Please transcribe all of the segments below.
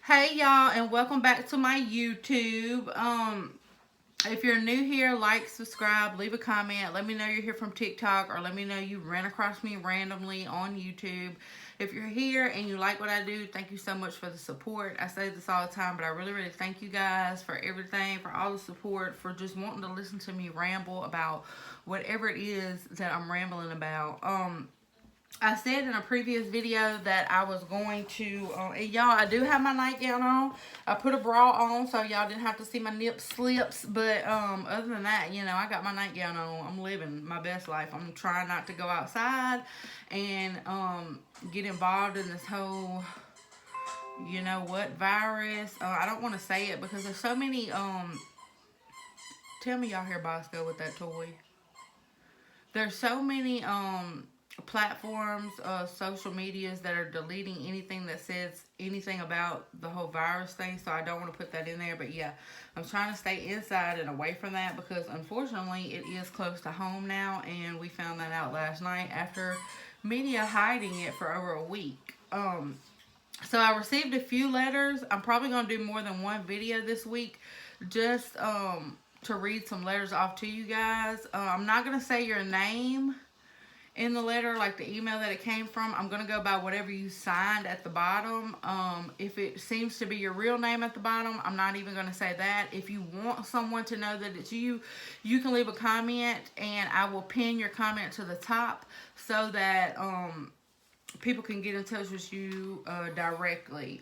Hey y'all, and welcome back to my YouTube. If you're new here, like, subscribe, leave a comment, let me know you're here from TikTok, or let me know you ran across me randomly on YouTube. If you're here and you like what I do, thank you so much for the support. I say this all the time, but I really thank you guys for everything, for all the support, for just wanting to listen to me ramble about whatever it is that I'm rambling about. I said in a previous video that I was going to, and y'all, I do have my nightgown on. I put a bra on so y'all didn't have to see my nip slips. But other than that, I got my nightgown on. I'm living my best life. I'm trying not to go outside and get involved in this whole, virus. I don't want to say it because there's so many, tell me y'all hear Bosco with that toy. There's so many platforms, social medias that are deleting anything that says anything about the whole virus thing. So I don't want to put that in there. But yeah, I'm trying to stay inside and away from that because unfortunately it is close to home now, and we found that out last night after media hiding it for over a week. So I received a few letters. I'm probably gonna do more than one video this week, just to read some letters off to you guys. I'm not gonna say your name in the letter, like the email that it came from. I'm going to go by whatever you signed at the bottom. If it seems to be your real name at the bottom, I'm not even going to say that. If you want someone to know that it's you, you can leave a comment and I will pin your comment to the top so that people can get in touch with you directly.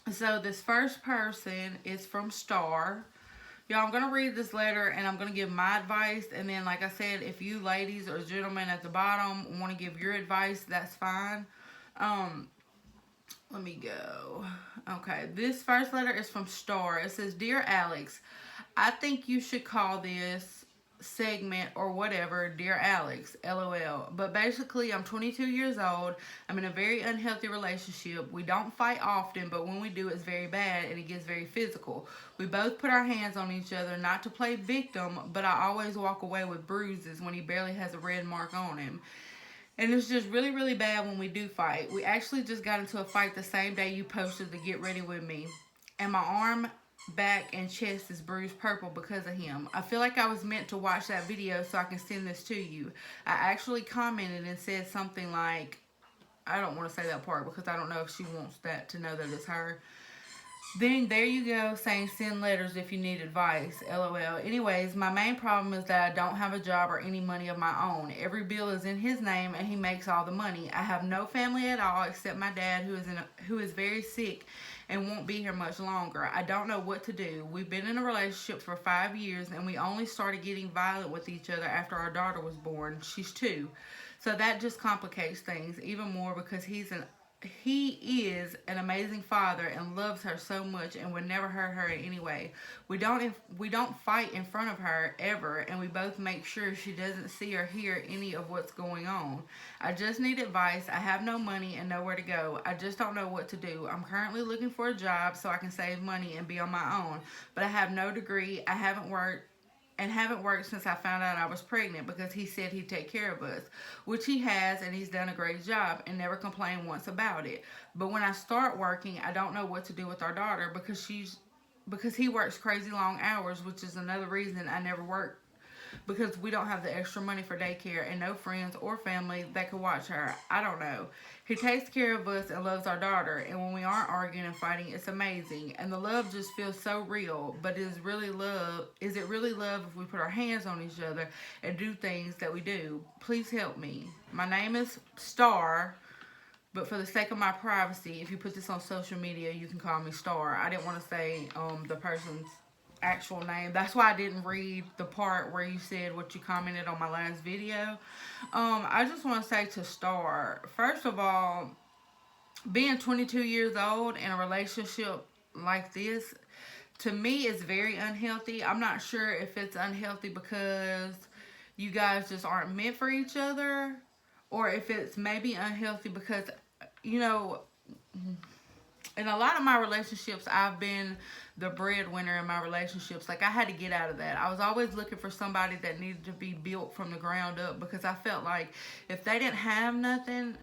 So this first person is from Star. Y'all, I'm going to read this letter and I'm going to give my advice. And then, like I said, if you ladies or gentlemen at the bottom want to give your advice, that's fine. Um, Let me go. Okay, this first letter is from Star. It says, Dear Alex, I think you should call this segment or whatever Dear Alex, LOL. But basically, I'm 22 years old. I'm in a very unhealthy relationship. We don't fight often, but when we do, it's very bad and it gets very physical. We both put our hands on each other, not to play victim, but I always walk away with bruises when he barely has a red mark on him. And it's just really bad when we do fight. We actually just got into a fight the same day you posted the Get Ready With Me. And my arm, back, and chest is bruised purple because of him. I feel like I was meant to watch that video so I can send this to you. I actually commented and said something like, I don't want to say that part because I don't know if she wants that to know that it's her. Then there you go, saying send letters if you need advice. LOL. Anyways, my main problem is that I don't have a job or any money of my own. Every bill is in his name and he makes all the money. I have no family at all except my dad who is very sick and won't be here much longer. I don't know what to do. We've been in a relationship for 5 years and we only started getting violent with each other after our daughter was born. She's 2. So that just complicates things even more because he is an amazing father and loves her so much and would never hurt her in any way. We don't fight in front of her ever, and we both make sure she doesn't see or hear any of what's going on. I just need advice. I have no money and nowhere to go. I just don't know what to do. I'm currently looking for a job so I can save money and be on my own, but I have no degree. I haven't worked since I found out I was pregnant because he said he'd take care of us, which he has, and he's done a great job and never complained once about it. But when I start working, I don't know what to do with our daughter because he works crazy long hours, which is another reason I never work because we don't have the extra money for daycare and no friends or family that could watch her. I don't know. He takes care of us and loves our daughter, and when we aren't arguing and fighting, it's amazing. And the love just feels so real. But is it really love if we put our hands on each other and do things that we do? Please help me. My name is Star. But for the sake of my privacy, if you put this on social media, you can call me Star. I didn't want to say the person's actual name. That's why I didn't read the part where you said what you commented on my last video. I just want to say to Star, first of all, being 22 years old in a relationship like this, to me, is very unhealthy. I'm not sure if it's unhealthy because you guys just aren't meant for each other, or if it's maybe unhealthy because, you know, in a lot of my relationships, I've been the breadwinner in my relationships. Like, I had to get out of that. I was always looking for somebody that needed to be built from the ground up because I felt like if they didn't have nothing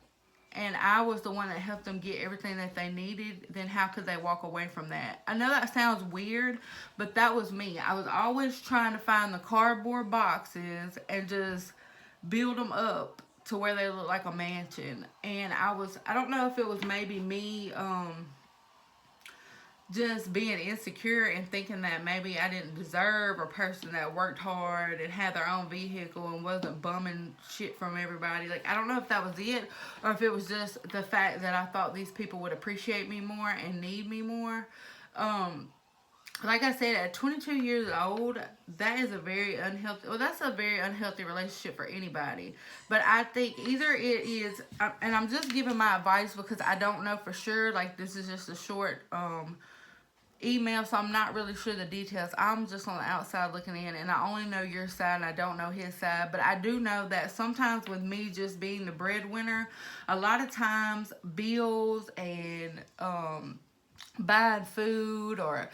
and I was the one that helped them get everything that they needed, then how could they walk away from that? I know that sounds weird, but that was me. I was always trying to find the cardboard boxes and just build them up to where they look like a mansion. And I don't know if it was maybe me, just being insecure and thinking that maybe I didn't deserve a person that worked hard and had their own vehicle and wasn't bumming shit from everybody. Like, I don't know if that was it, or if it was just the fact that I thought these people would appreciate me more and need me more. Like I said, at 22 years old, that is a very unhealthy, well, that's a very unhealthy relationship for anybody. But I think either it is, and I'm just giving my advice because I don't know for sure, like, this is just a short, email, so I'm not really sure the details. I'm just on the outside looking in, and I only know your side and I don't know his side. But I do know that sometimes with me just being the breadwinner, a lot of times bills and buying food or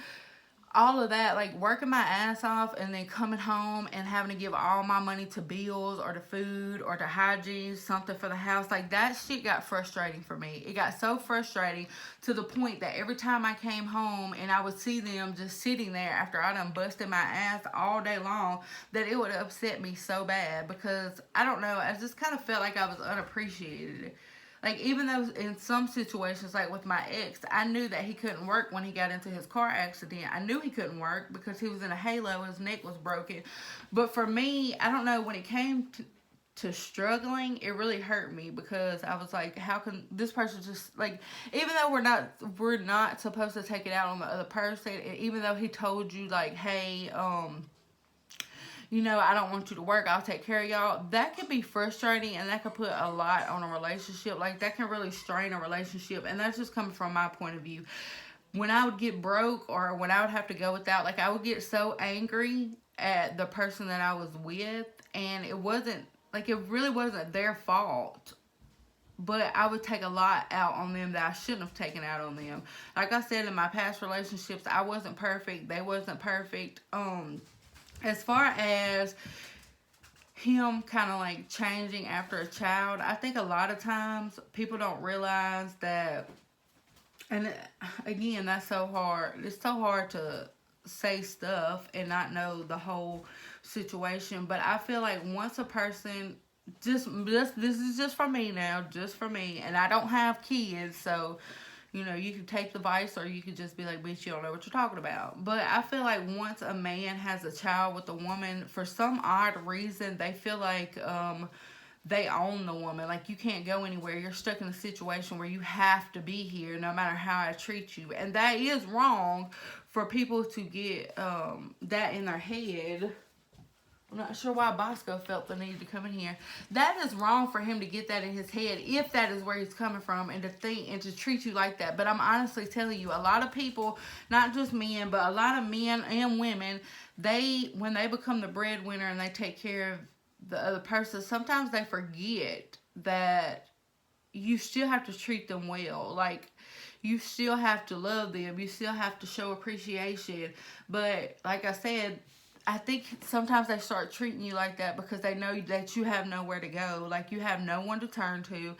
all of that, like working my ass off and then coming home and having to give all my money to bills or to food or to hygiene, something for the house, like that shit got frustrating for me. It got so frustrating to the point that every time I came home and I would see them just sitting there after I done busted my ass all day long, that it would upset me so bad because, I don't know, I just kind of felt like I was unappreciated. Like, even though in some situations, like with my ex, I knew that he couldn't work when he got into his car accident. I knew he couldn't work because he was in a halo, his neck was broken. But for me, I don't know, when it came to struggling, it really hurt me because I was like, how can this person just, like, even though we're not supposed to take it out on the other person, and even though he told you, like, hey, you know, I don't want you to work, I'll take care of y'all, that can be frustrating, and that can put a lot on a relationship. Like, that can really strain a relationship, and that's just coming from my point of view. When I would get broke or when I would have to go without, like, I would get so angry at the person that I was with, and it wasn't, like, it really wasn't their fault, but I would take a lot out on them that I shouldn't have taken out on them. Like I said, in my past relationships, I wasn't perfect, they wasn't perfect. As far as him kind of like changing after a child, I think a lot of times people don't realize that, and again, that's so hard. It's so hard to say stuff and not know the whole situation. But I feel like once a person, just this is just for me now, just for me, and I don't have kids, so you know, you can take the advice or you could just be like, bitch, you don't know what you're talking about. But I feel like once a man has a child with a woman, for some odd reason, they feel like they own the woman. Like, you can't go anywhere. You're stuck in a situation where you have to be here no matter how I treat you. And that is wrong for people to get that in their head. I'm not sure why Bosco felt the need to come in here. That is wrong for him to get that in his head, if that is where he's coming from, and to think and to treat you like that. But I'm honestly telling you, a lot of people, not just men, but a lot of men and women, when they become the breadwinner and they take care of the other person, sometimes they forget that you still have to treat them well. Like, you still have to love them. You still have to show appreciation. But like I said, I think sometimes they start treating you like that because they know that you have nowhere to go. Like, you have no one to turn to.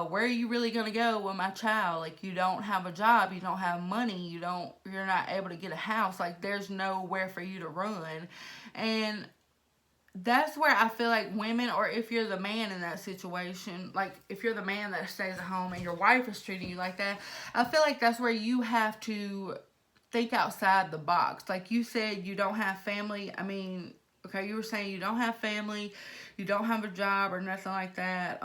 Where are you really going to go with my child? Like, you don't have a job. You don't have money. You're not able to get a house. Like, there's nowhere for you to run. And that's where I feel like women, or if you're the man in that situation, like if you're the man that stays at home and your wife is treating you like that, I feel like that's where you have to think outside the box. Like you said, you don't have family. I mean, okay, you were saying you don't have family, you don't have a job or nothing like that.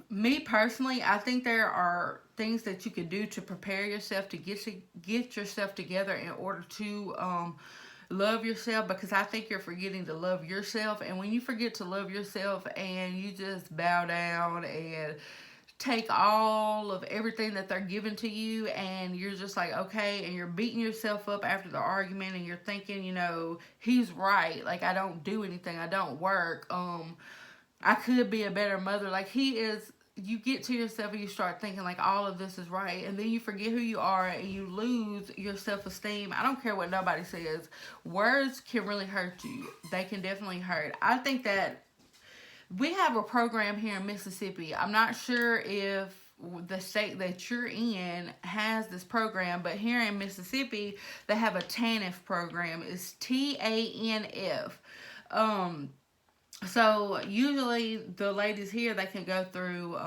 Me personally, I think there are things that you could do to prepare yourself to get yourself together in order to love yourself, because I think you're forgetting to love yourself. And when you forget to love yourself and you just bow down and take all of everything that they're giving to you, and you're just like, okay, and you're beating yourself up after the argument, and you're thinking, you know, he's right, like, I don't do anything, I don't work, I could be a better mother, like, he is. You get to yourself and you start thinking like all of this is right, and then you forget who you are and you lose your self-esteem. I don't care what nobody says. Words can really hurt you. They can definitely hurt. I think that we have a program here in Mississippi. I'm not sure if the state that you're in has this program, but here in Mississippi, they have a TANF program. It's TANF. Um, so usually the ladies here, they can go through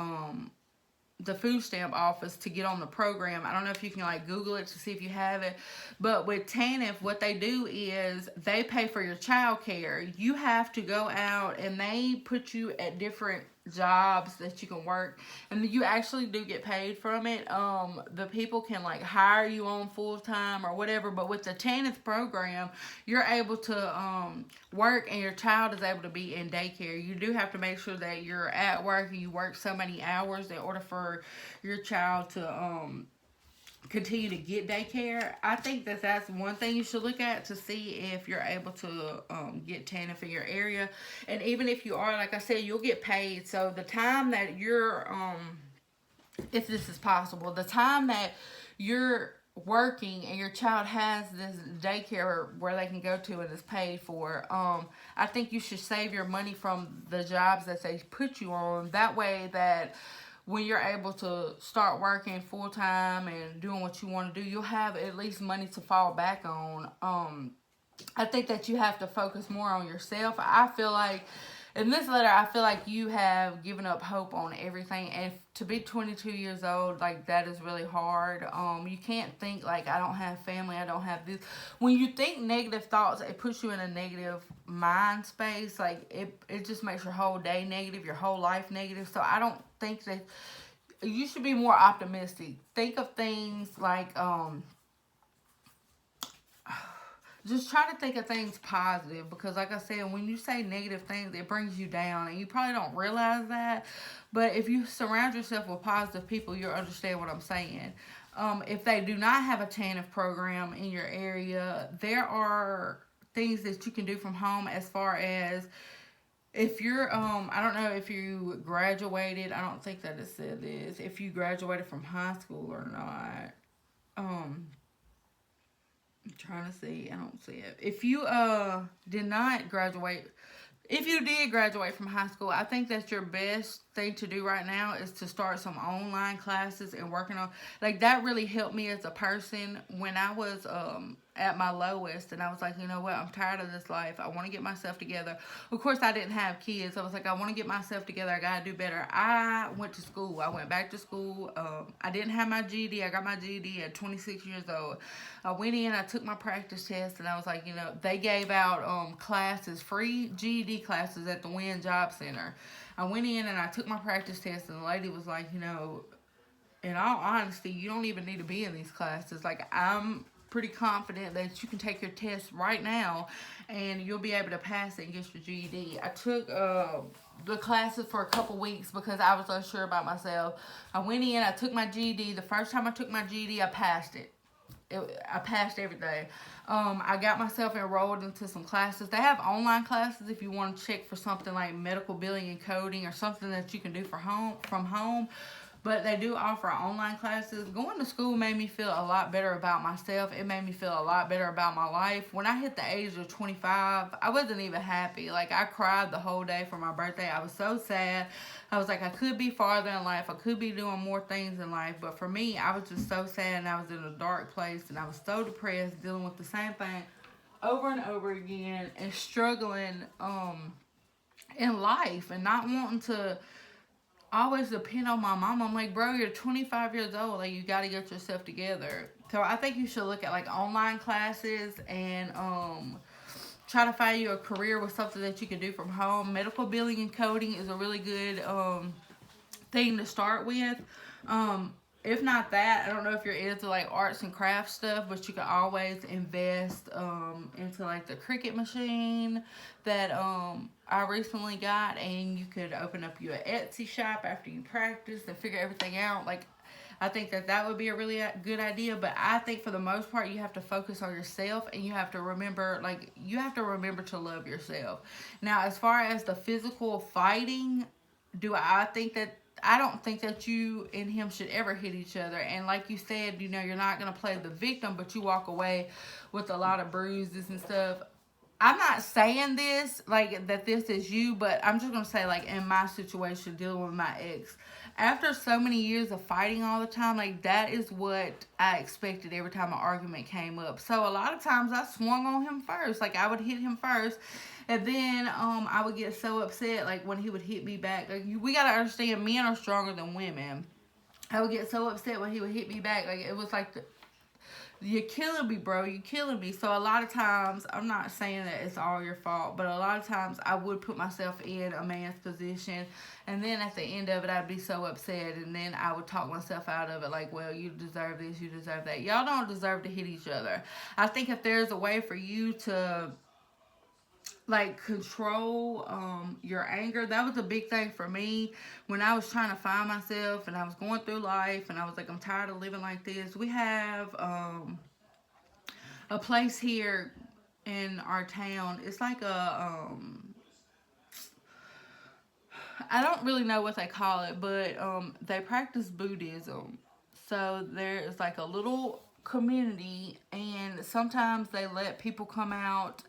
the food stamp office to get on the program. I don't know if you can like Google it to see if you have it, but with TANF, what they do is they pay for your child care. You have to go out and they put you at different jobs that you can work, and you actually do get paid from it. The people can like hire you on full time or whatever, but with the TANF program, you're able to work and your child is able to be in daycare. You do have to make sure that you're at work and you work so many hours in order for your child to continue to get daycare. I think that that's one thing you should look at to see if you're able to get TANF in your area. And even if you are, like I said, you'll get paid. So the time that you're, if this is possible, the time that you're working and your child has this daycare where they can go to and is paid for, I think you should save your money from the jobs that they put you on. That way that when you're able to start working full time and doing what you want to do, you'll have at least money to fall back on. I think that you have to focus more on yourself. I feel like in this letter, I feel like you have given up hope on everything. And to be 22 years old, like, that is really hard. You can't think, like, I don't have family, I don't have this. When you think negative thoughts, it puts you in a negative mind space. Like, it just makes your whole day negative, your whole life negative. So I don't think that you should be more optimistic. Think of things like, just try to think of things positive, because like I said, when you say negative things, it brings you down, and you probably don't realize that. But if you surround yourself with positive people, you'll understand what I'm saying. If they do not have a TANF program in your area, there are things that you can do from home, as far as if you're, I don't know if you graduated, I don't think that it said this, if you graduated from high school or not. I'm trying to see. I don't see it. If you did not graduate, if you did graduate from high school, I think that's your best thing to do right now is to start some online classes and working on, like, that really helped me as a person when I was at my lowest, and I was like, you know what, I'm tired of this life. I want to get myself together. Of course, I didn't have kids. I was like, I want to get myself together. I got to do better. I went to school. I went back to school. I didn't have my GED. I got my GED at 26 years old. I went in, I took my practice test, and I was like, you know, they gave out classes, free GED classes at the Wynn Job Center. I went in and I took my practice test, and the lady was like, you know, in all honesty, you don't even need to be in these classes. Like, I'm pretty confident that you can take your test right now and you'll be able to pass it and get your GED. I took the classes for a couple weeks because I was unsure about myself. I went in, I took my GED. The first time I took my GED, I passed it. I passed everything. I got myself enrolled into some classes. They have online classes if you want to check for something like medical billing and coding, or something that you can do from home. But they do offer online classes. Going to school made me feel a lot better about myself. It made me feel a lot better about my life. When I hit the age of 25, I wasn't even happy. Like, I cried the whole day for my birthday. I was so sad. I was like, I could be farther in life. I could be doing more things in life. But for me, I was just so sad, and I was in a dark place, and I was so depressed, dealing with the same thing over and over again, and struggling in life, and not wanting to always depend on my mom. I'm like, bro, you're 25 years old. Like, you got to get yourself together. So I think you should look at like online classes and try to find you a career with something that you can do from home. Medical billing and coding is a really good thing to start with. If not that, I don't know if you're into like arts and crafts stuff, but you can always invest into like the Cricut machine that I recently got, and you could open up your Etsy shop after you practice and figure everything out. Like, I think that would be a really good idea, but I think for the most part, you have to focus on yourself, and you have to remember, to love yourself. Now, as far as the physical fighting, I don't think that you and him should ever hit each other. And like you said, you know, you're not going to play the victim, but you walk away with a lot of bruises and stuff. I'm not saying this like that this is you, but I'm just gonna say like in my situation dealing with my ex. After so many years of fighting all the time, like that is what I expected every time an argument came up. So a lot of times I swung on him first. Like I would hit him first, and then I would get so upset like when he would hit me back. Like we gotta understand, men are stronger than women. I would get so upset when he would hit me back. Like it was like you're killing me, bro. You're killing me. So a lot of times, I'm not saying that it's all your fault, but a lot of times I would put myself in a man's position, and then at the end of it, I'd be so upset, and then I would talk myself out of it, like, well, you deserve this, you deserve that. Y'all don't deserve to hit each other. I think if there's a way for you to like control your anger, that was a big thing for me when I was trying to find myself and I was going through life and I was like, I'm tired of living like this. We have a place here in our town. It's like a I don't really know what they call it, but they practice Buddhism. So there is like a little community, and sometimes they let people come out,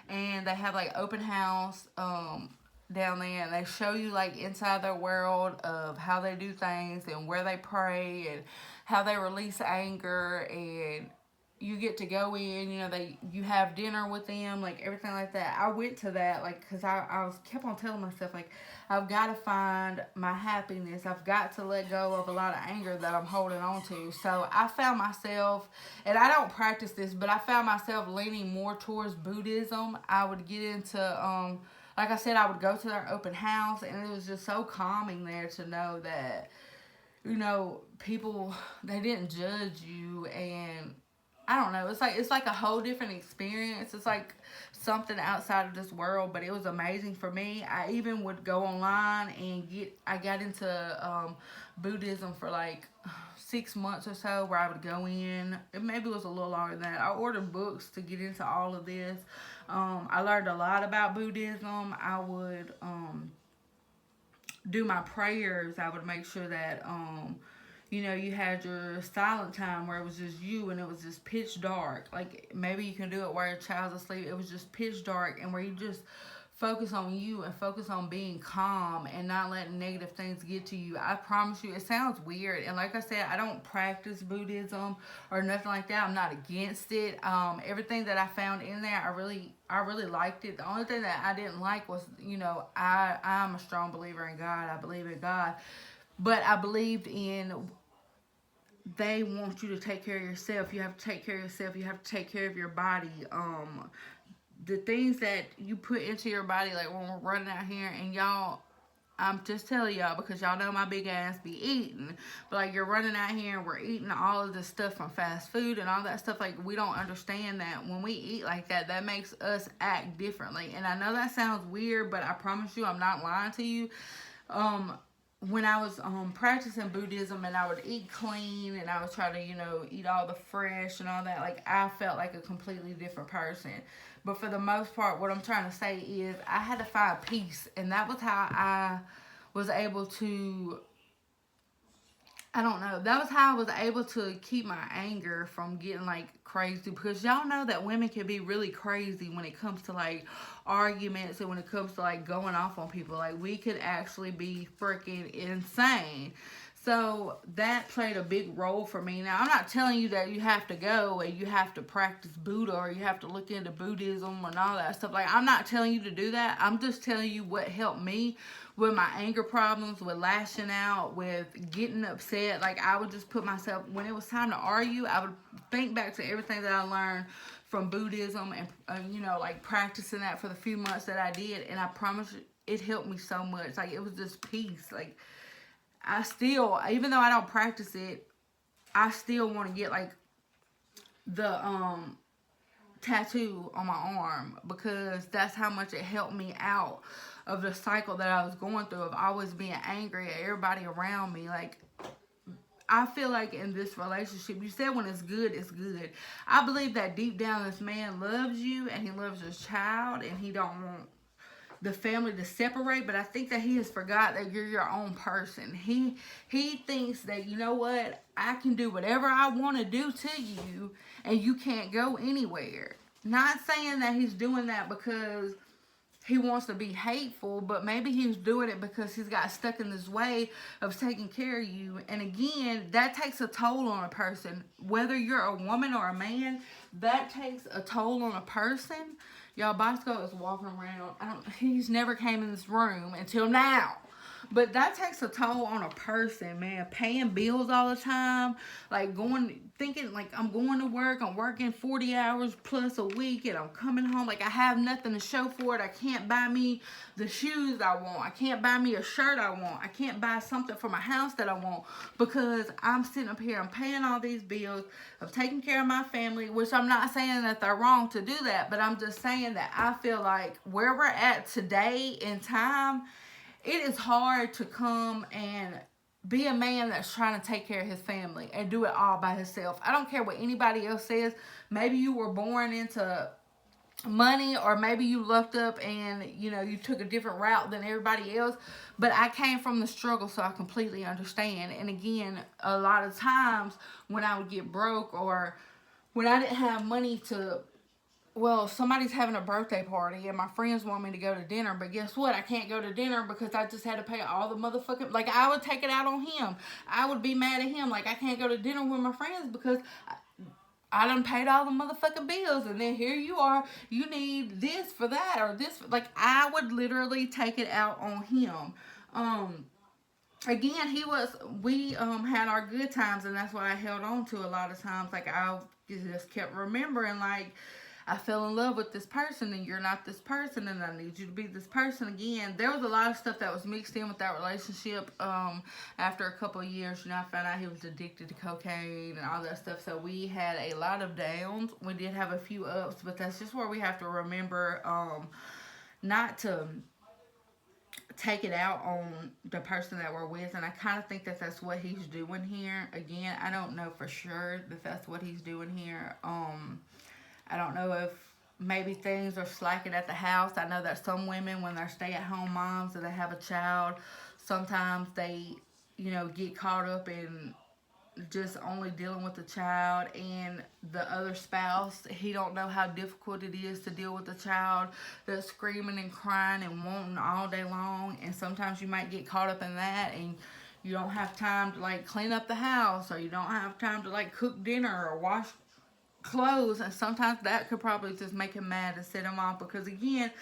and they have like open house down there, and they show you like inside their world of how they do things and where they pray and how they release anger, and you get to go in, you know, you have dinner with them, like everything like that. I went to that, like, because I was kept on telling myself, like, I've got to find my happiness. I've got to let go of a lot of anger that I'm holding on to. So I found myself, and I don't practice this, but I found myself leaning more towards Buddhism. I would get into, like I said, I would go to their open house, and it was just so calming there to know that, you know, people, they didn't judge you, and I don't know. It's like a whole different experience. It's like something outside of this world, but it was amazing for me. I even would go online and I got into Buddhism for like 6 months or so, where I would go in. It maybe was a little longer than that. I ordered books to get into all of this. I learned a lot about Buddhism. I would do my prayers. I would make sure that you know, you had your silent time where it was just you and it was just pitch dark. Like maybe you can do it while your child's asleep. It was just pitch dark, and where you just focus on you and focus on being calm and not letting negative things get to you. I promise you, it sounds weird. And like I said, I don't practice Buddhism or nothing like that. I'm not against it. Everything that I found in there, I really liked it. The only thing that I didn't like was, you know, I'm a strong believer in God. I believe in God. But I believed in, they want you to take care of yourself. You have to take care of yourself. You have to take care of your body. The things that you put into your body, like when we're running out here, and y'all, I'm just telling y'all because y'all know my big ass be eating. But like, you're running out here and we're eating all of this stuff from fast food and all that stuff. Like, we don't understand that when we eat like that, that makes us act differently. And I know that sounds weird, but I promise you, I'm not lying to you. When I was practicing Buddhism and I would eat clean and I would try to, you know, eat all the fresh and all that, like I felt like a completely different person. But for the most part, what I'm trying to say is I had to find peace, and that was how I was able to, I don't know. That was how I was able to keep my anger from getting like crazy, because y'all know that women can be really crazy when it comes to like arguments and when it comes to like going off on people. Like, we could actually be freaking insane. So that played a big role for me. Now, I'm not telling you that you have to go and you have to practice Buddha or you have to look into Buddhism and all that stuff. Like, I'm not telling you to do that. I'm just telling you what helped me with my anger problems, with lashing out, with getting upset. Like, I would just put myself, when it was time to argue, I would think back to everything that I learned from Buddhism and, you know, like practicing that for the few months that I did. And I promise you, it helped me so much. Like, it was just peace. Like, I still, even though I don't practice it, I still want to get like the tattoo on my arm, because that's how much it helped me out of the cycle that I was going through of always being angry at everybody around me. Like, I feel like in this relationship, you said when it's good, it's good. I believe that deep down this man loves you and he loves his child and he don't want the family to separate, but I think that he has forgot that you're your own person. He thinks that, you know what, I can do whatever I want to do to you and you can't go anywhere. Not saying that he's doing that because he wants to be hateful, but maybe he's doing it because he's got stuck in this way of taking care of you. And again, that takes a toll on a person. Whether you're a woman or a man, that takes a toll on a person. Y'all, Bosco is walking around. He's never came in this room until now. But that takes a toll on a person, man. Paying bills all the time, like thinking like I'm going to work, I'm working 40 hours plus a week, and I'm coming home like I have nothing to show for it. I can't buy me the shoes I want. I can't buy me a shirt I want. I can't buy something for my house that I want because I'm sitting up here, I'm paying all these bills, I'm taking care of my family, which I'm not saying that they're wrong to do that, but I'm just saying that I feel like where we're at today in time, it is hard to come and be a man that's trying to take care of his family and do it all by himself. I don't care what anybody else says. Maybe you were born into money, or maybe you lucked up and you took a different route than everybody else, but I came from the struggle, so I completely understand. And again, a lot of times when I would get broke, or when I didn't have money to, well, somebody's having a birthday party and my friends want me to go to dinner, but guess what? I can't go to dinner because I just had to pay all the motherfucking, like, I would take it out on him. I would be mad at him, like, I can't go to dinner with my friends because I done paid all the motherfucking bills, and then here you are, you need this for that, or this, like, I would literally take it out on him. Again, we had our good times, and that's what I held on to a lot of times. Like, I just kept remembering, like, I fell in love with this person and you're not this person, and I need you to be this person again. There was a lot of stuff that was mixed in with that relationship. After a couple of years, I found out he was addicted to cocaine and all that stuff. So we had a lot of downs. We did have a few ups, but that's just where we have to remember not to take it out on the person that we're with. And I kind of think that that's what he's doing here. Again, I don't know for sure that that's what he's doing here. I don't know if maybe things are slacking at the house. I know that some women, when they're stay-at-home moms and they have a child, sometimes they, get caught up in just only dealing with the child, and the other spouse, he don't know how difficult it is to deal with the child that's screaming and crying and wanting all day long. And sometimes you might get caught up in that, and you don't have time to, like, clean up the house, or you don't have time to, like, cook dinner or wash clothes. And sometimes that could probably just make him mad and set him off, because again,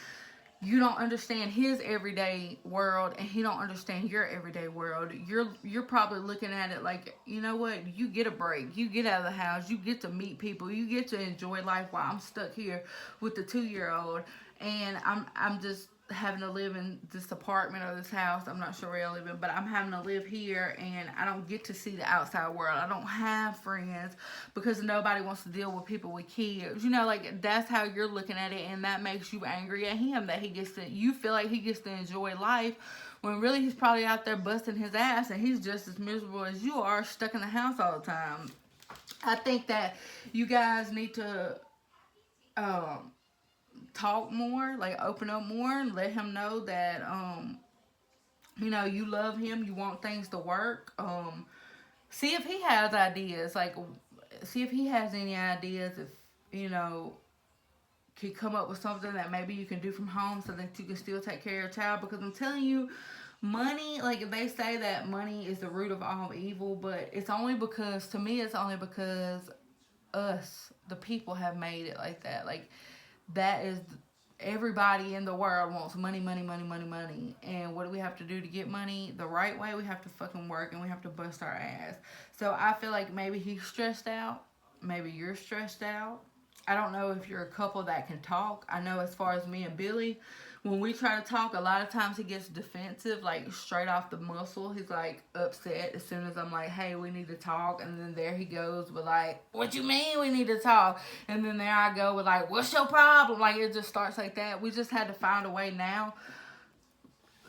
you don't understand his everyday world and he don't understand your everyday world. You're probably looking at it like, you know what, you get a break, you get out of the house, you get to meet people, you get to enjoy life, while I'm stuck here with the 2-year-old, and I'm just having to live in this apartment or this house. I'm not sure where I live in, but I'm having to live here, and I don't get to see the outside world. I don't have friends because nobody wants to deal with people with kids. Like, that's how you're looking at it, and that makes you angry at him, that you feel like he gets to enjoy life, when really he's probably out there busting his ass, and he's just as miserable as you are, stuck in the house all the time. I think that you guys need to talk more, like open up more, and let him know that you love him, you want things to work. See if he has ideas, like, see if he has any ideas, if can come up with something that maybe you can do from home so that you can still take care of your child. Because I'm telling you, money, like, they say that money is the root of all evil, but it's only because us, the people, have made it like that. Like, that is, everybody in the world wants money, money, money, money, money. And what do we have to do to get money the right way? We have to fucking work, and we have to bust our ass. So I feel like maybe he's stressed out. Maybe you're stressed out. I don't know if you're a couple that can talk. I know as far as me and Billy, when we try to talk, a lot of times he gets defensive, like straight off the muscle. He's like upset as soon as I'm like, hey, we need to talk. And then there he goes with like, what you mean we need to talk? And then there I go with like, what's your problem? Like, it just starts like that. We just had to find a way now.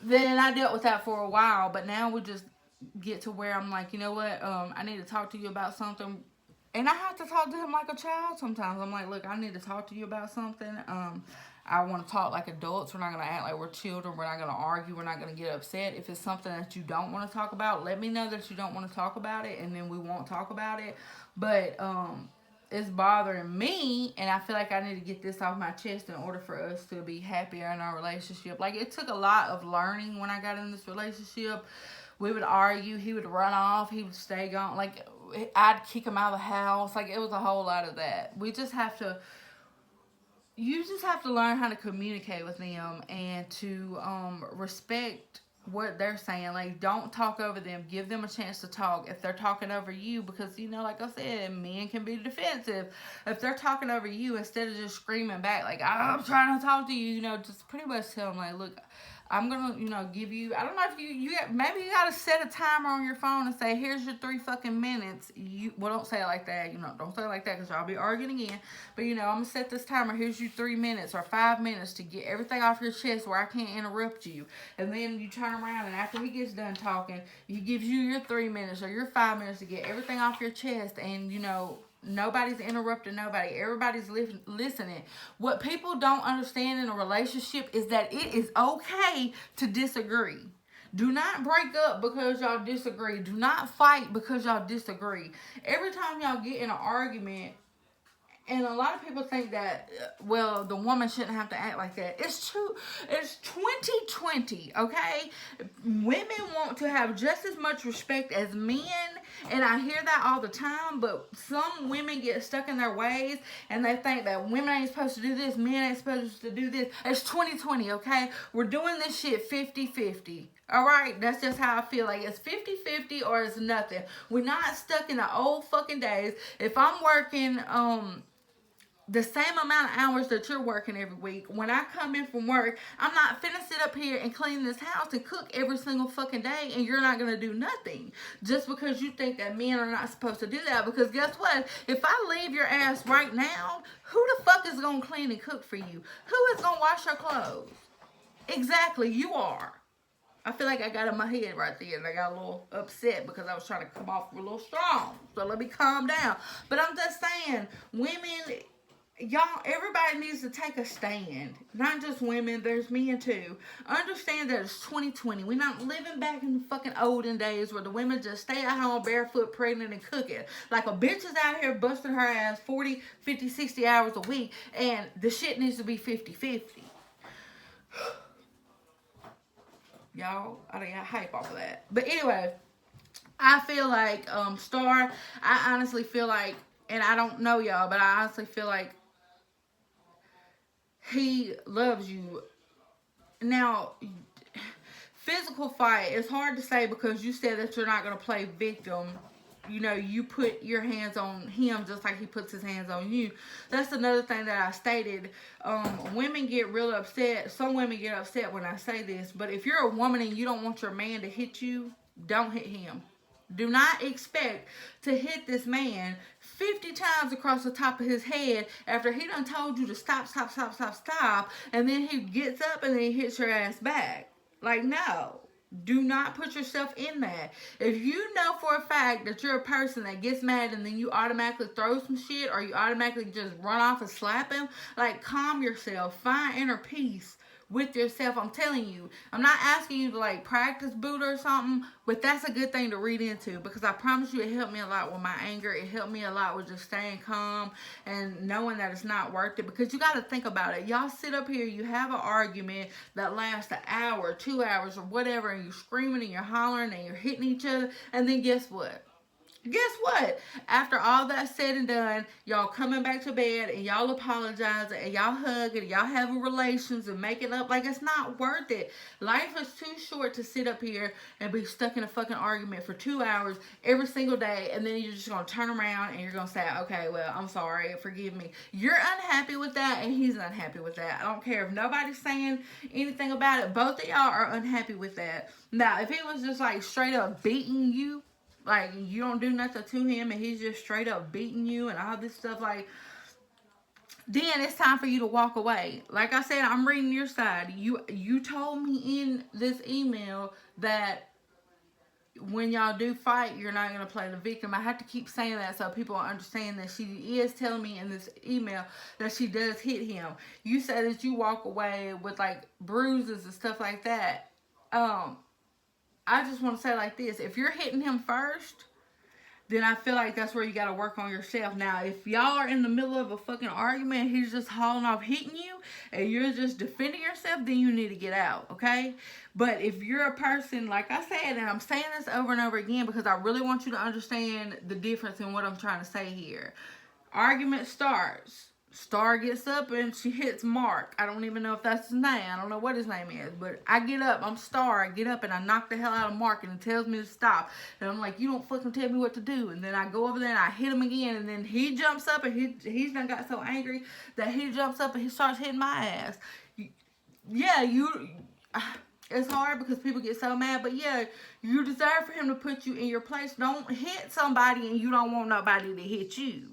Then I dealt with that for a while, but now we just get to where I'm like, you know what? I need to talk to you about something. And I have to talk to him like a child sometimes. I'm like, look, I need to talk to you about something. I want to talk like adults. We're not going to act like we're children. We're not going to argue. We're not going to get upset. If it's something that you don't want to talk about, let me know that you don't want to talk about it, and then we won't talk about it. But it's bothering me, and I feel like I need to get this off my chest in order for us to be happier in our relationship. Like, it took a lot of learning when I got in this relationship. We would argue, he would run off, he would stay gone. Like, I'd kick him out of the house. Like, it was a whole lot of that. You just have to learn how to communicate with them and to respect what they're saying. Like, don't talk over them. Give them a chance to talk. If they're talking over you, because, you know, like I said, men can be defensive. If they're talking over you, instead of just screaming back, like, I'm trying to talk to you, you know, just pretty much tell them, like, look, I'm going to, you know, give you, I don't know if maybe you got to set a timer on your phone and say, here's your 3 fucking minutes. Well, don't say it like that. You know, don't say it like that, because y'all be arguing again. But, you know, I'm going to set this timer. Here's your 3 minutes or 5 minutes to get everything off your chest where I can't interrupt you. And then you turn around, and after he gets done talking, he gives you your 3 minutes or your 5 minutes to get everything off your chest. And, you know, nobody's interrupting nobody. Everybody's listening. What people don't understand in a relationship is that it is okay to disagree. Do not break up because y'all disagree. Do not fight because y'all disagree. Every time y'all get in an argument, and a lot of people think that, well, the woman shouldn't have to act like that. It's true. It's 2020, okay? Women want to have just as much respect as men, and I hear that all the time, but some women get stuck in their ways, and they think that women ain't supposed to do this, men ain't supposed to do this. It's 2020, okay? We're doing this shit 50-50. Alright, that's just how I feel. Like, it's 50-50 or it's nothing. We're not stuck in the old fucking days. If I'm working, the same amount of hours that you're working every week, when I come in from work, I'm not finna sit up here and clean this house and cook every single fucking day, and you're not gonna do nothing just because you think that men are not supposed to do that. Because guess what? If I leave your ass right now, who the fuck is gonna clean and cook for you? Who is gonna wash your clothes? Exactly, you are. I feel like I got in my head right there, and I got a little upset because I was trying to come off a little strong. So let me calm down. But I'm just saying, women, y'all, everybody needs to take a stand. Not just women, there's men too. Understand that it's 2020. We're not living back in the fucking olden days where the women just stay at home barefoot, pregnant, and cooking. Like, a bitch is out here busting her ass 40, 50, 60 hours a week, and the shit needs to be 50-50. Y'all, I done got hype off of that. But anyway, I feel like, Star, I honestly feel like, and I don't know y'all, but I honestly feel like he loves you. Now, physical fight, it's hard to say because you said that you're not going to play victim. You know, you put your hands on him just like he puts his hands on you. That's another thing that I stated. Women get real upset. Some women get upset when I say this. But if you're a woman and you don't want your man to hit you, don't hit him. Do not expect to hit this man 50 times across the top of his head after he done told you to stop, and then he gets up and then he hits your ass back. Like, no. Do not put yourself in that. If you know for a fact that you're a person that gets mad and then you automatically throw some shit or you automatically just run off and slap him, like, calm yourself. Find inner peace with yourself. I'm telling you, I'm not asking you to, like, practice Buddha or something, but that's a good thing to read into, because I promise you it helped me a lot with my anger. It helped me a lot with just staying calm and knowing that it's not worth it, because you got to think about it. Y'all sit up here, you have an argument that lasts an hour, 2 hours, or whatever, and you're screaming and you're hollering and you're hitting each other, and then guess what? Guess what? After all that's said and done, y'all coming back to bed and y'all apologizing and y'all hugging and y'all having relations and making up. Like, it's not worth it. Life is too short to sit up here and be stuck in a fucking argument for 2 hours every single day, and then you're just going to turn around and you're going to say, okay, well, I'm sorry, forgive me. You're unhappy with that and he's unhappy with that. I don't care if nobody's saying anything about it. Both of y'all are unhappy with that. Now, if he was just like straight up beating you, like, you don't do nothing to him and he's just straight up beating you and all this stuff, like, then it's time for you to walk away. Like I said, I'm reading your side. You told me in this email that when y'all do fight, you're not going to play the victim. I have to keep saying that so people understand that she is telling me in this email that she does hit him. You said that you walk away with, like, bruises and stuff like that. I just want to say like this. If you're hitting him first, then I feel like that's where you gotta work on yourself. Now, if y'all are in the middle of a fucking argument, he's just hauling off hitting you, and you're just defending yourself, then you need to get out, okay? But if you're a person, like I said, and I'm saying this over and over again because I really want you to understand the difference in what I'm trying to say here. Argument starts. Star gets up and she hits Mark. I don't even know if that's his name. I don't know what his name is. But I get up. I'm Star. I get up and I knock the hell out of Mark and it tells me to stop. And I'm like, you don't fucking tell me what to do. And then I go over there and I hit him again. And then he jumps up and he's done got so angry that he jumps up and he starts hitting my ass. Yeah, it's hard because people get so mad, but yeah, you deserve for him to put you in your place. Don't hit somebody and you don't want nobody to hit you.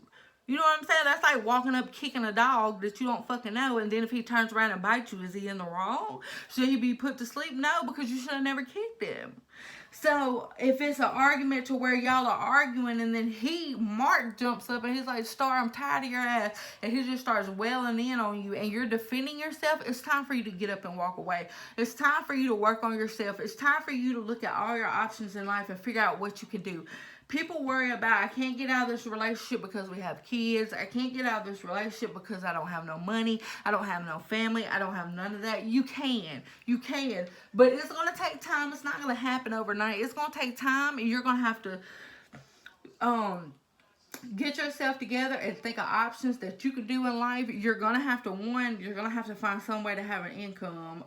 You know what I'm saying? That's like walking up kicking a dog that you don't fucking know, and then if he turns around and bites you, is he in the wrong? Should he be put to sleep? No, because you should have never kicked him. So if it's an argument to where y'all are arguing and then Mark jumps up and he's like, Star, I'm tired of your ass, and he just starts wailing in on you and you're defending yourself, it's time for you to get up and walk away. It's time for you to work on yourself. It's time for you to look at all your options in life and figure out what you can do. People worry about, I can't get out of this relationship because we have kids. I can't get out of this relationship because I don't have no money. I don't have no family. I don't have none of that. You can. You can. But it's going to take time. It's not going to happen overnight. It's going to take time, and you're going to have to get yourself together and think of options that you can do in life. You're going to have to find some way to have an income.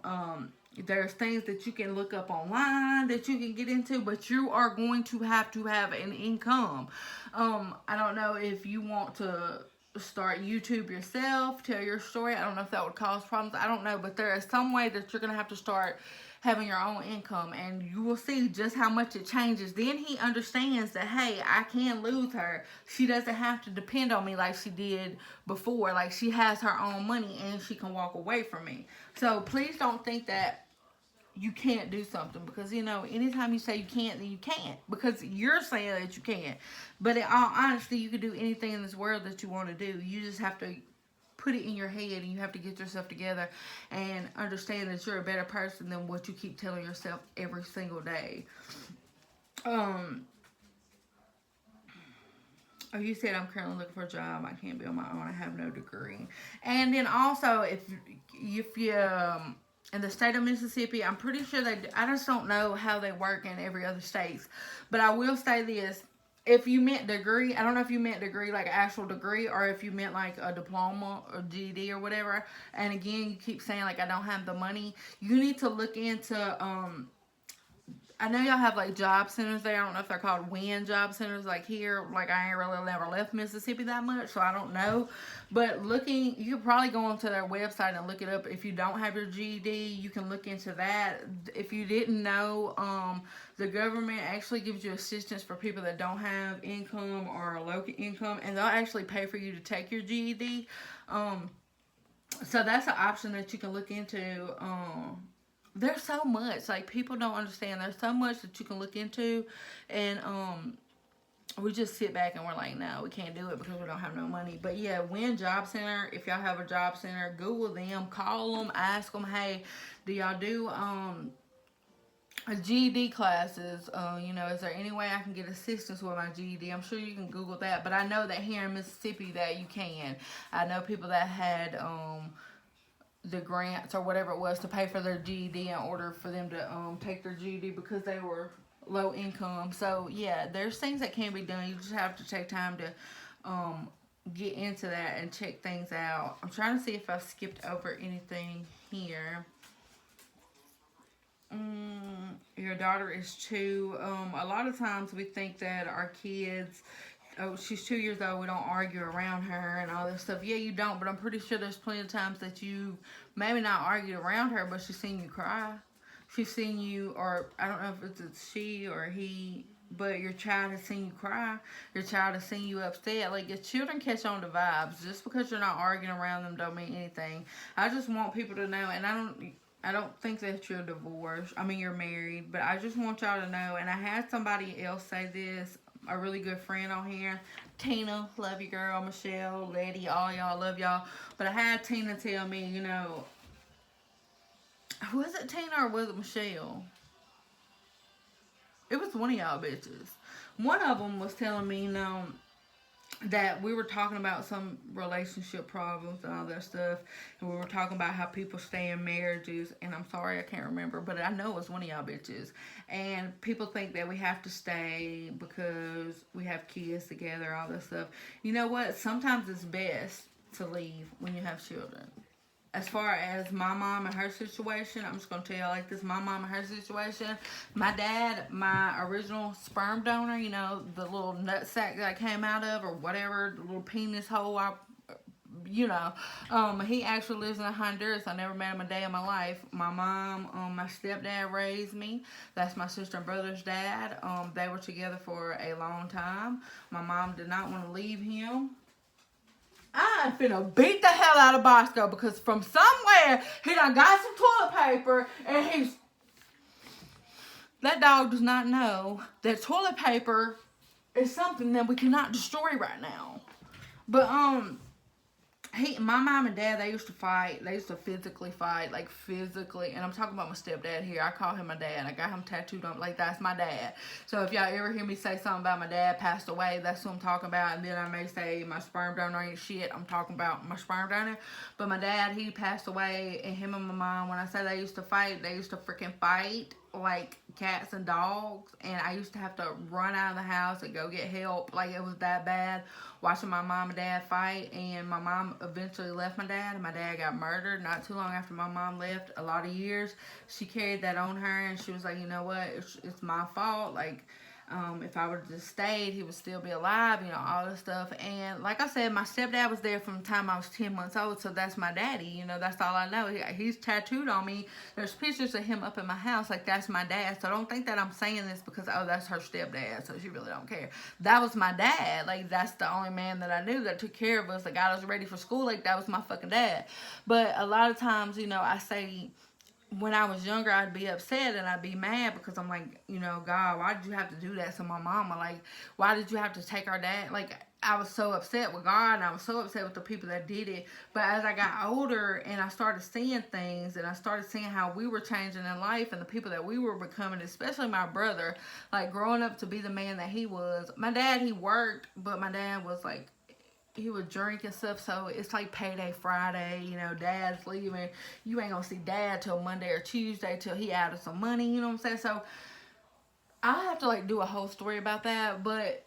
There's things that you can look up online that you can get into, but you are going to have an income. I don't know if you want to start YouTube yourself, tell your story. I don't know if that would cause problems. I don't know, but there is some way that you're going to have to start having your own income, and you will see just how much it changes. Then he understands that, hey, I can lose her. She doesn't have to depend on me like she did before. Like, she has her own money and she can walk away from me. So please don't think that you can't do something, because anytime you say you can't, then you can't, because you're saying that you can't. But in all honesty, you can do anything in this world that you want to do. You just have to put it in your head, and you have to get yourself together and understand that you're a better person than what you keep telling yourself every single day. Oh, you said I'm currently looking for a job. I can't be on my own. I have no degree. And then also, if you in the state of Mississippi, I'm pretty sure I just don't know how they work in every other state. But I will say this. If you meant degree, I don't know if you meant degree, like actual degree, or if you meant like a diploma or GED or whatever. And again, you keep saying like, I don't have the money. You need to look into, I know y'all have like job centers there. I don't know if they're called WIN job centers like here. Like, I ain't really never left Mississippi that much, so I don't know. But you could probably go onto their website and look it up. If you don't have your GED, you can look into that. If you didn't know, the government actually gives you assistance for people that don't have income or low income, and they'll actually pay for you to take your GED. So that's an option that you can look into. There's so much, like, people don't understand. There's so much that you can look into, and we just sit back and we're like, no, we can't do it because we don't have no money. But yeah, WIN Job Center, if y'all have a job center, Google them, call them, ask them, hey, do y'all do GED classes? Is there any way I can get assistance with my GED? I'm sure you can Google that, but I know that here in Mississippi that you can. I know people that had the grants or whatever it was to pay for their GED in order for them to take their GED because they were low income. So yeah, there's things that can be done. You just have to take time to get into that and check things out. I'm trying to see if I've skipped over anything here. Your daughter is 2. A lot of times we think that our kids, oh, she's 2 years old, we don't argue around her and all this stuff. Yeah, you don't, but I'm pretty sure there's plenty of times that you maybe not argued around her, but she's seen you cry. She's seen you, or I don't know if it's she or he, but your child has seen you cry. Your child has seen you upset. Like, your children catch on to vibes. Just because you're not arguing around them don't mean anything. I just want people to know, and I don't think that you're divorced. I mean, you're married, but I just want y'all to know, and I had somebody else say this, a really good friend on here, Tina, love you girl, Michelle, Letty, all y'all, love y'all. But I had Tina tell me, was it Tina or was it Michelle? It was one of y'all bitches. One of them was telling me, that we were talking about some relationship problems and all that stuff, and we were talking about how people stay in marriages, and I'm sorry I can't remember, but I know it's one of y'all bitches, and people think that we have to stay because we have kids together, all that stuff. You know what, sometimes it's best to leave when you have children. As far as my mom and her situation, I'm just gonna tell you like this: my mom and her situation, my dad, my original sperm donor, the little nut sack that I came out of, or whatever, the little penis hole he actually lives in Honduras. I never met him a day in my life. My mom, my stepdad raised me. That's my sister and brother's dad. They were together for a long time. My mom did not want to leave him. I'm finna beat the hell out of Bosco because from somewhere he done got some toilet paper and that dog does not know that toilet paper is something that we cannot destroy right now. But my mom and dad, they used to fight. They used to physically fight, like physically. And I'm talking about my stepdad here. I call him my dad. I got him tattooed on, like that's my dad. So if y'all ever hear me say something about my dad passed away, that's who I'm talking about. And then I may say my sperm donor ain't shit. I'm talking about my sperm donor. But my dad, he passed away, and him and my mom, when I say they used to fight, they used to freaking fight like cats and dogs, and I used to have to run out of the house and go get help. Like, it was that bad, watching my mom and dad fight. And my mom eventually left my dad, and my dad got murdered not too long after my mom left. A lot of years she carried that on her, and she was like, you know what, it's my fault. Like, if I would have just stayed, he would still be alive, all this stuff. And like I said, my stepdad was there from the time I was 10 months old, so that's my daddy. That's all I know. He's tattooed on me. There's pictures of him up in my house. Like, that's my dad. So don't think that I'm saying this because, oh, that's her stepdad, so she really don't care. That was my dad. Like, that's the only man that I knew that took care of us, that got us ready for school. Like, that was my fucking dad. But a lot of times, I say, when I was younger, I'd be upset and I'd be mad because I'm like, God, why did you have to do that to my mama? Like, why did you have to take our dad? Like, I was so upset with God, and I was so upset with the people that did it. But as I got older and I started seeing things, and I started seeing how we were changing in life and the people that we were becoming, especially my brother, like growing up to be the man that he was. My dad, he worked, but my dad was like, he would drink and stuff, so it's like payday Friday, dad's leaving. You ain't gonna see dad till Monday or Tuesday till he out of some money, you know what I'm saying? So I have to like do a whole story about that, but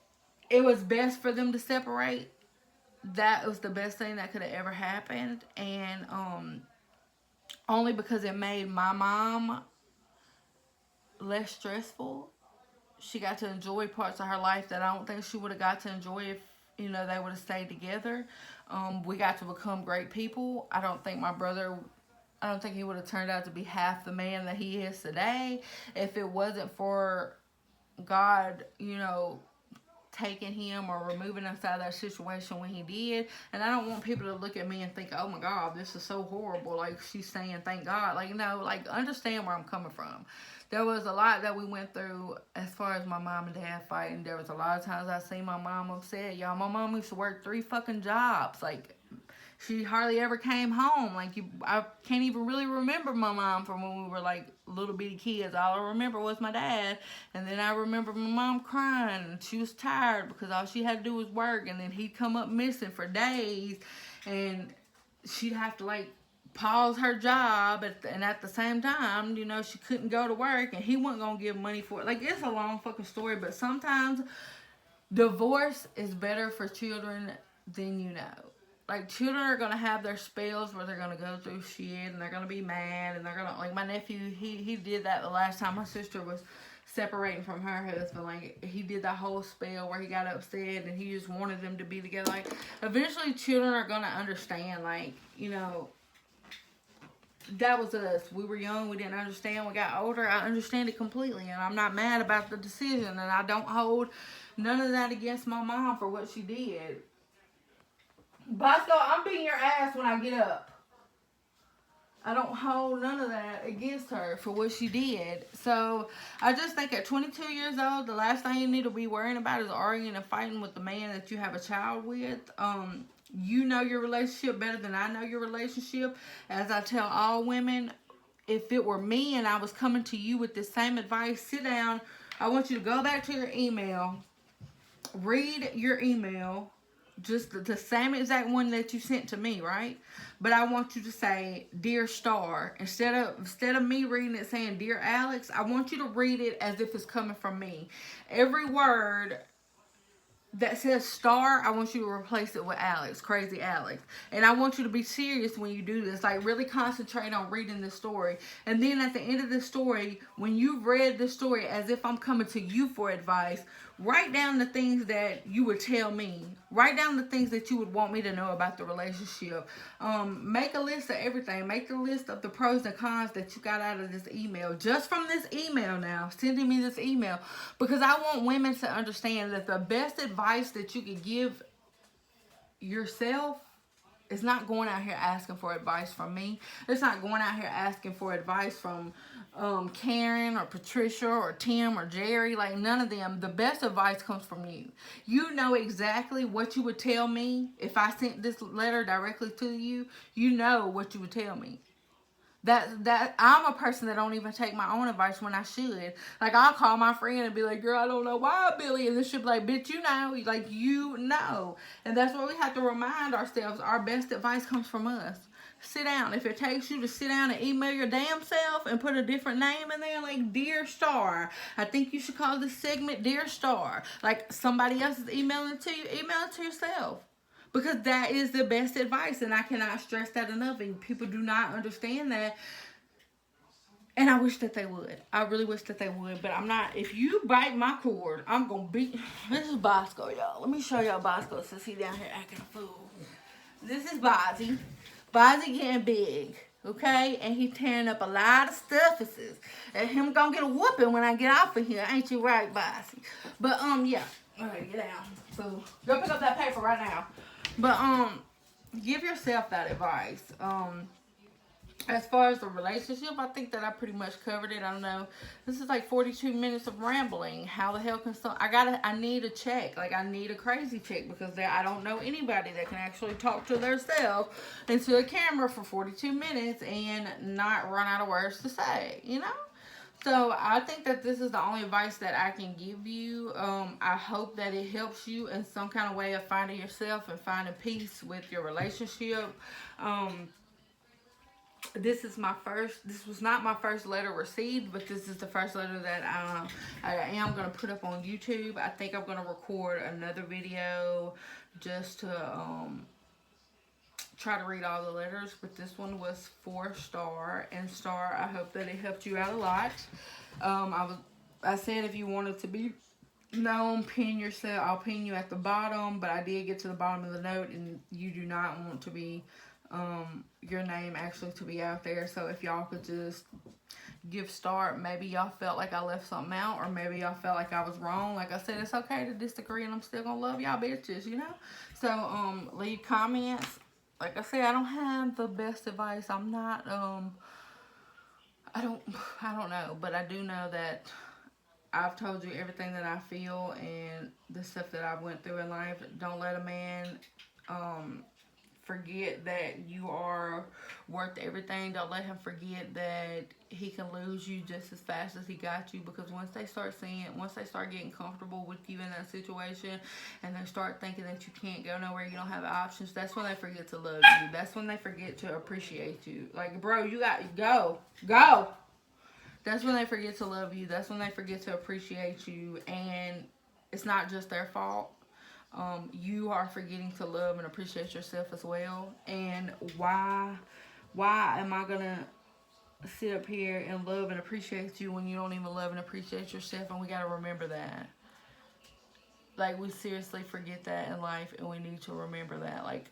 it was best for them to separate. That was the best thing that could have ever happened. And only because it made my mom less stressful. She got to enjoy parts of her life that I don't think she would have got to enjoy if they would have stayed together. We got to become great people. I don't think he would have turned out to be half the man that he is today if it wasn't for God, taking him or removing us out of that situation when he did. And I don't want people to look at me and think, oh my God, this is so horrible. Like, she's saying, thank God. Like, no, like, understand where I'm coming from. There was a lot that we went through as far as my mom and dad fighting. There was a lot of times I seen my mom upset. Y'all, my mom used to work 3 fucking jobs. Like, she hardly ever came home. Like, I can't even really remember my mom from when we were like little bitty kids. All I remember was my dad. And then I remember my mom crying, and she was tired because all she had to do was work. And then he'd come up missing for days, and she'd have to like pause her job, and at the same time, she couldn't go to work, and he wasn't gonna give money for it. Like, it's a long fucking story, but sometimes divorce is better for children than you know. Like, children are gonna have their spells where they're gonna go through shit, and they're gonna be mad, and they're gonna, like, my nephew, he did that the last time my sister was separating from her husband. Like, he did that whole spell where he got upset and he just wanted them to be together. Like, eventually children are gonna understand, like, that was us. We were young, we didn't understand. We got older, I understand it completely, and I'm not mad about the decision, and I don't hold none of that against my mom for what she did. Bosco, I'm beating your ass when I get up. I don't hold none of that against her for what she did. So I just think at 22 years old, the last thing you need to be worrying about is arguing and fighting with the man that you have a child with. You know your relationship better than I know your relationship. As I tell all women, if it were me and I was coming to you with the same advice, sit down. I want you to go back to your email read your email, just the same exact one that you sent to me, right? But I want you to say "Dear Star" instead of me reading it saying "Dear Alex." I want you to read it as if it's coming from me. Every word that says Star, I want you to replace it with Alex, Crazy Alex. And I want you to be serious when you do this. Like, really concentrate on reading the story. And then at the end of the story, when you've read the story as if I'm coming to you for advice, write down the things that you would tell me. Write down the things that you would want me to know about the relationship. Make a list of everything. Make the list of the pros and cons that you got out of this email. Just from this email now, sending me this email. Because I want women to understand that the best advice that you can give yourself is not going out here asking for advice from me. It's not going out here asking for advice from Karen or Patricia or Tim or Jerry. Like, none of them. The best advice comes from you. You know exactly what you would tell me if I sent this letter directly to you. You know what you would tell me. That I'm a person that don't even take my own advice when I should. Like, I'll call my friend and be like, "Girl, I don't know why, Billy," and this should be like, "Bitch, you know," like, you know. And that's what we have to remind ourselves. Our best advice comes from us. Sit down. If it takes you to sit down and email your damn self and put a different name in there, like "Dear Star," I think you should call this segment "Dear Star." Like, somebody else is emailing to you, email it to yourself. Because that is the best advice, and I cannot stress that enough. And people do not understand that, and I wish that they would. I really wish that they would, but I'm not. If you bite my cord, I'm gonna beat. This is Bosco, y'all. Let me show y'all Bosco since he down here acting a fool. This is Bozzy. Bozzy getting big, okay, and he tearing up a lot of stuffuses. And him gonna get a whooping when I get off of here. Ain't you right, Bozzy? But yeah. All right, get down. So go pick up that paper right now. But give yourself that advice. As far as the relationship, I think that I pretty much covered it. I don't know. This is like 42 minutes of rambling. How the hell can I need a check. Like, I need a crazy check because I don't know anybody that can actually talk to themselves into a camera for 42 minutes and not run out of words to say, you know? So I think that this is the only advice that I can give you. I hope that it helps you in some kind of way of finding yourself and finding peace with your relationship. This was not my first letter received, but this is the first letter that I am going to put up on YouTube. I think I'm going to record another video just to try to read all the letters, but this one was for Star. And Star, I hope that it helped you out a lot. I said if you wanted to be known, pin yourself. I'll pin you at the bottom, but I did get to the bottom of the note, and you do not want to be your name actually to be out there. So if y'all could just give Star, maybe y'all felt like I left something out, or maybe y'all felt like I was wrong. Like I said, it's okay to disagree, and I'm still gonna love y'all bitches, you know. So leave comments. Like I said, I don't have the best advice. I'm not I don't know, but I do know that I've told you everything that I feel and the stuff that I've went through in life. Don't let a man forget that you are worth everything. Don't let him forget that he can lose you just as fast as he got you, because once they start getting comfortable with you in that situation, and they start thinking that you can't go nowhere, you don't have options, that's when they forget to love you. That's when they forget to appreciate you. Like, bro, you got to go. That's when they forget to love you. That's when they forget to appreciate you, and it's not just their fault. You are forgetting to love and appreciate yourself as well. And why am I gonna sit up here and love and appreciate you when you don't even love and appreciate yourself? And we gotta remember that. Like, we seriously forget that in life, and we need to remember that. Like,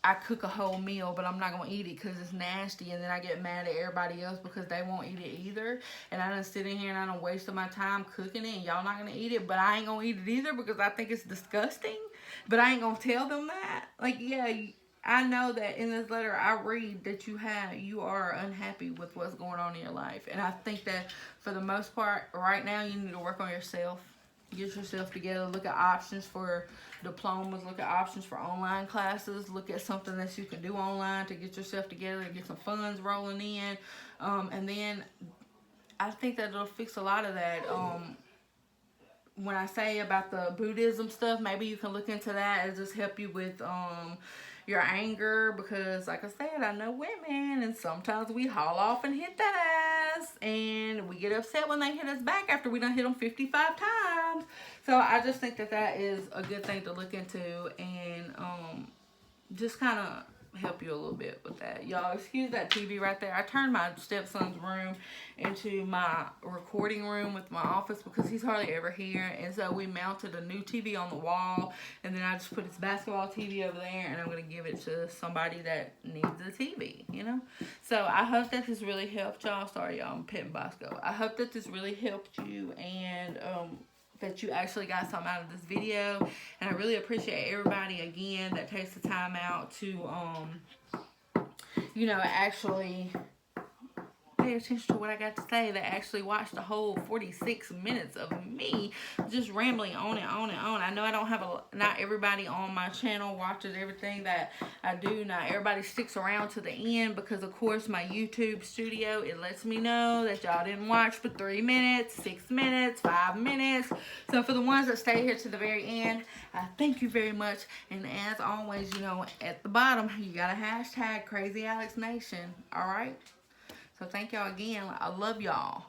I cook a whole meal, but I'm not gonna eat it because it's nasty, and then I get mad at everybody else because they won't eat it either. And I done sit in here and I done wasted my time cooking it, and y'all not gonna eat it, but I ain't gonna eat it either because I think it's disgusting. But I ain't gonna tell them that. Like, yeah, I know that in this letter I read that you are unhappy with what's going on in your life, and I think that for the most part right now you need to work on yourself. Get yourself together. Look at options for diplomas. Look at options for online classes. Look at something that you can do online to get yourself together and get some funds rolling in. And then I think that it'll fix a lot of that when I say about the Buddhism stuff, maybe you can look into that and just help you with your anger, because like I said, I know women and sometimes we haul off and hit that ass and we get upset when they hit us back after we done hit them 55 times. So I just think that that is a good thing to look into, and just kind of help you a little bit with that. Y'all, excuse that TV right there. I turned my stepson's room into my recording room with my office because he's hardly ever here. And so we mounted a new TV on the wall, and then I just put his basketball TV over there, and I'm going to give it to somebody that needs a TV, you know? So I hope that this really helped y'all. Sorry, y'all, I'm petting Bosco. I hope that this really helped you, and that you actually got something out of this video. And I really appreciate everybody again that takes the time out to you know, actually pay attention to what I got to say, that actually watched the whole 46 minutes of me just rambling on and on and on. I know I don't have not everybody on my channel watches everything that I do. Not everybody sticks around to the end, because of course my YouTube studio, it lets me know that y'all didn't watch for 3 minutes, 6 minutes, 5 minutes. So for the ones that stay here to the very end, I thank you very much. And as always, you know, at the bottom, you got a hashtag CrazyAlexNation. All right? So thank y'all again. I love y'all.